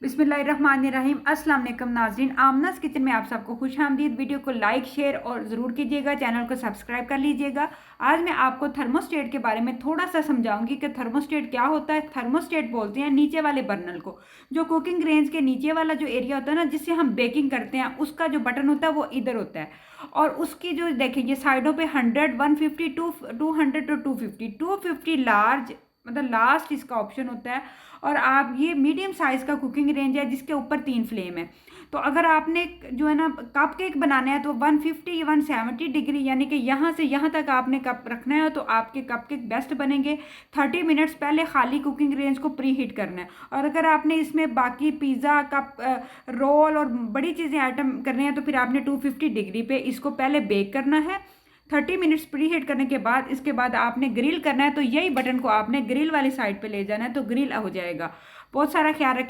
बिस्मिल्लाहिर्रहमानिर्रहीम। अस्सलाम वालेकुम नाज़रीन, आमनाज़ किचन में आप सबको खुश आमदीद। वीडियो को लाइक शेयर और ज़रूर कीजिएगा, चैनल को सब्सक्राइब कर लीजिएगा। आज मैं आपको थर्मोस्टेट के बारे में थोड़ा सा समझाऊंगी कि थर्मोस्टेट क्या होता है। थर्मोस्टेट बोलते हैं नीचे वाले बर्नल को, जो कुकिंग रेंज के नीचे वाला जो एरिया होता है ना, जिससे हम बेकिंग करते हैं, उसका जो बटन होता है वो इधर होता है। और उसकी जो देखेंगे साइडों पे 100, 150, 200 to 250 लार्ज, मतलब लास्ट इसका ऑप्शन होता है। और आप ये मीडियम साइज़ का कुकिंग रेंज है जिसके ऊपर 3 फ्लेम है। तो अगर आपने जो है ना कप केक बनाना है तो 150 या 170 डिग्री, यानी कि यहाँ से यहाँ तक आपने कप रखना है, तो आपके कप केक बेस्ट बनेंगे। 30 मिनट्स पहले खाली कुकिंग रेंज को प्री हीट करना है। और अगर आपने इसमें बाकी पिज़्ज़ा कप रोल और बड़ी चीज़ें आइटम करने हैं तो फिर आपने 250 डिग्री पे इसको पहले बेक करना है। 30 मिनट्स प्री हीट करने के बाद इसके बाद आपने ग्रिल करना है, तो यही बटन को आपने ग्रिल वाली साइड पे ले जाना है तो ग्रिल हो जाएगा। बहुत सारा ख्याल रखिए।